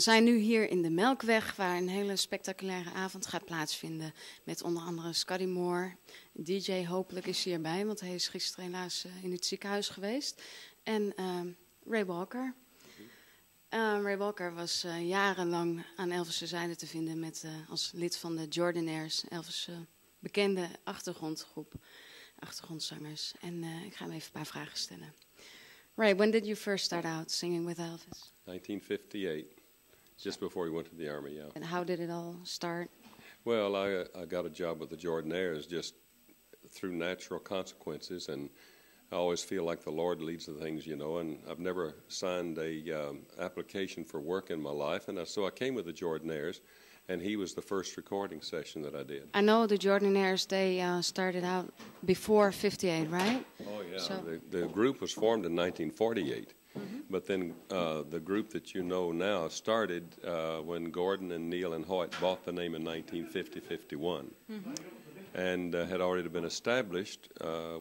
zijn nu hier in de Melkweg, waar een hele spectaculaire avond gaat plaatsvinden. Met onder andere Scotty Moore. DJ hopelijk is hij erbij, want hij is gisteren helaas in het ziekenhuis geweest. En Ray Walker. Ray Walker was jarenlang aan Elvis' zijde te vinden met, als lid van de Jordanaires. Elvis' bekende achtergrondzangers. En ik ga hem even een paar vragen stellen. Ray, when did you first start out singing with Elvis? 1958, just before he went to the Army, yeah. And how did it all start? Well, I got a job with the Jordanaires just through natural consequences, and I always feel like the Lord leads the things, you know, and I've never signed a application for work in my life, and so I came with the Jordanaires, and he was the first recording session that I did. I know the Jordanaires, they started out before 58, right? Oh, yeah. So The group was formed in 1948. But then the group that you know now started when Gordon and Neil and Hoyt bought the name in 1950-51, and had already been established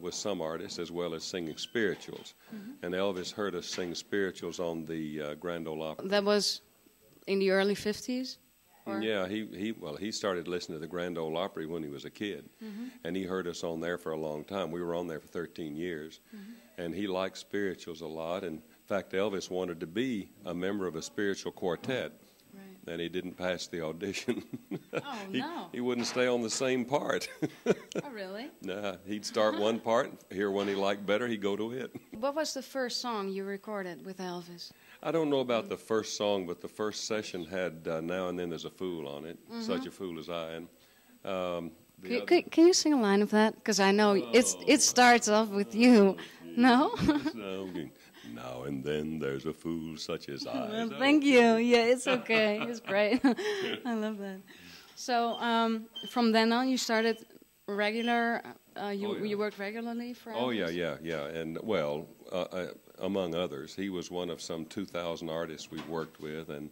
with some artists as well as singing spirituals. And Elvis heard us sing spirituals on the Grand Ole Opry. that was in the early 50s? Or? Yeah, he started listening to the Grand Ole Opry when he was a kid, and he heard us on there for a long time. We were on there for 13 years, and he liked spirituals a lot. And in fact, Elvis wanted to be a member of a spiritual quartet, Right. and he didn't pass the audition. Oh, no. He wouldn't stay on the same part. Oh, really? Nah, he'd start one part, hear one he liked better, he'd go to it. What was the first song you recorded with Elvis? I don't know about the first song, but the first session had Now and Then There's a Fool on it, Such a Fool as I Am. Can you sing a line of that? Because I know it starts off with you. No? Now and then there's a fool such as I. Well, thank you. Yeah, it's okay. It's great. I love that. So from then on, you started regular. You worked regularly for Elvis? Oh yeah. And well, among others, he was one of some 2,000 artists we worked with, and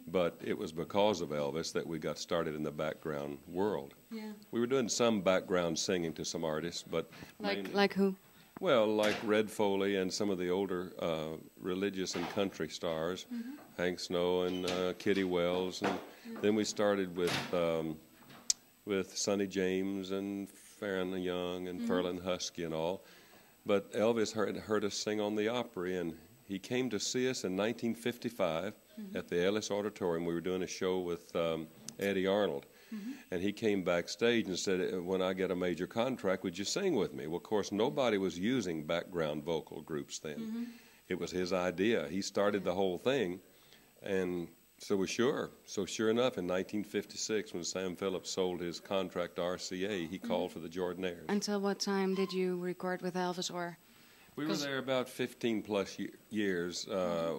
but it was because of Elvis that we got started in the background world. Yeah. We were doing some background singing to some artists, but Like who? well, like Red Foley and some of the older religious and country stars, Hank Snow and Kitty Wells, and then we started with Sonny James and Farron Young and Ferlin Husky and all. But Elvis heard us sing on the Opry, and he came to see us in 1955 at the Ellis Auditorium. We were doing a show with Eddie Arnold. And he came backstage and said, when I get a major contract, would you sing with me? Well, of course, nobody was using background vocal groups then. It was his idea. He started the whole thing, and so we're sure. So sure enough, in 1956, when Sam Phillips sold his contract to RCA, he called for the Jordanaires. Until what time did you record with Elvis? Or We were there about 15-plus years.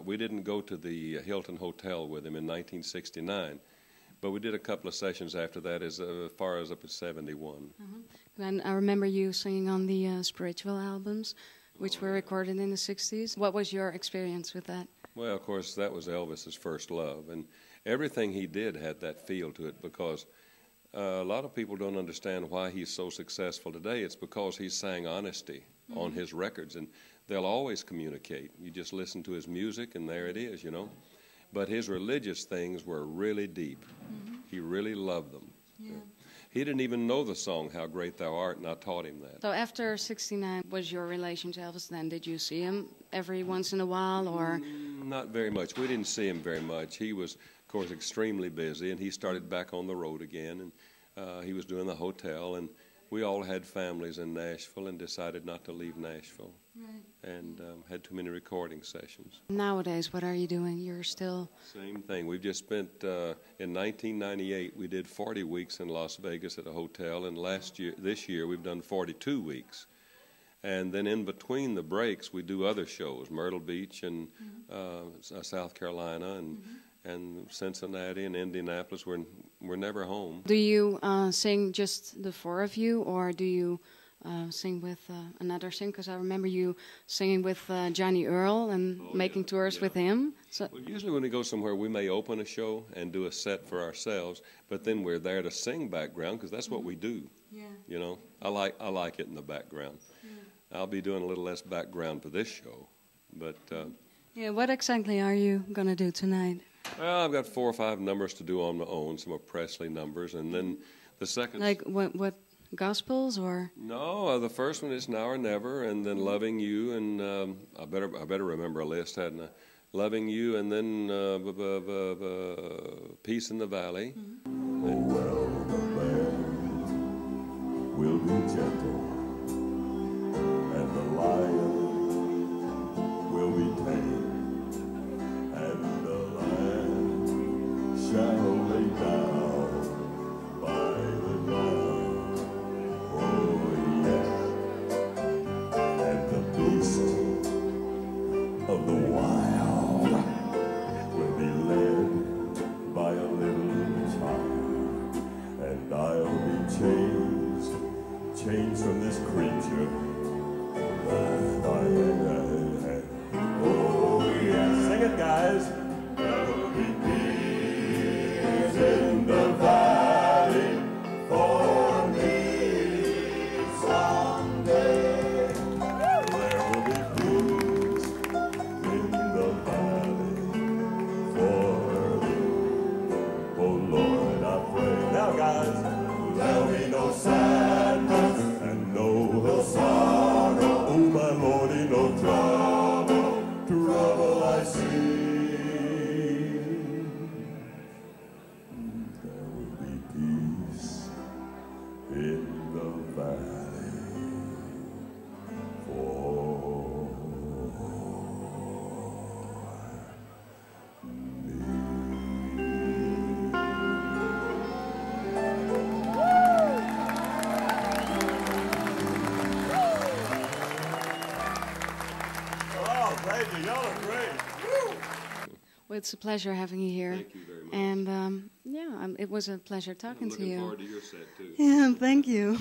We didn't go to the Hilton Hotel with him in 1969. But we did a couple of sessions after that, as far as up at 71. And I remember you singing on the spiritual albums, which were recorded in the 60s. What was your experience with that? Well, of course, that was Elvis's first love. And everything he did had that feel to it, because a lot of people don't understand why he's so successful today. It's because he sang honesty on his records, and they'll always communicate. You just listen to his music, and there it is, you know. But his religious things were really deep. He really loved them. Yeah. He didn't even know the song, How Great Thou Art, and I taught him that. So after 69, was your relation to Elvis then? Did you see him every once in a while, or? Not very much. We didn't see him very much. He was, of course, extremely busy, and he started back on the road again, and he was doing the hotel, and we all had families in Nashville and decided not to leave Nashville. Right. And had too many recording sessions. Nowadays, what are you doing? You're still... Same thing. We've just spent, in 1998, we did 40 weeks in Las Vegas at a hotel, and this year, we've done 42 weeks. And then in between the breaks, we do other shows, Myrtle Beach and South Carolina and Cincinnati and Indianapolis. We're never home. Do you sing just the four of you, or do you sing with another singer? Because I remember you singing with Johnny Earl and making tours with him. So well, usually when we go somewhere, we may open a show and do a set for ourselves, but then we're there to sing background, because that's what we do. Yeah. You know, I like it in the background. Yeah. I'll be doing a little less background for this show, but... yeah, what exactly are you going to do tonight? Well, I've got 4 or 5 numbers to do on my own, some of Presley numbers, and then the second... Like what Gospels or? No, the first one is Now or Never, and then Loving You, and I better remember a list, hadn't I? Loving You, and then Peace in the Valley. Oh, well, the man will be gentle, and the lion will be tame, and the lamb shall lay down by the night. Oh, yes, and the beast of the wild will be led by a little child, and I'll be changed from this creature that I am. Oh, yes, sing it, guys. There will be peace in the valley for me someday. There will be peace in the valley for me. Oh Lord, I pray. Now, guys, there'll be no sadness and no sorrow. Oh my Lordy, no trouble I see. There will be peace in the valley for thank you. Y'all are great. Well, it's a pleasure having you here. Thank you very much. And yeah, it was a pleasure talking to Looking you. forward to your set, too. Yeah, thank you.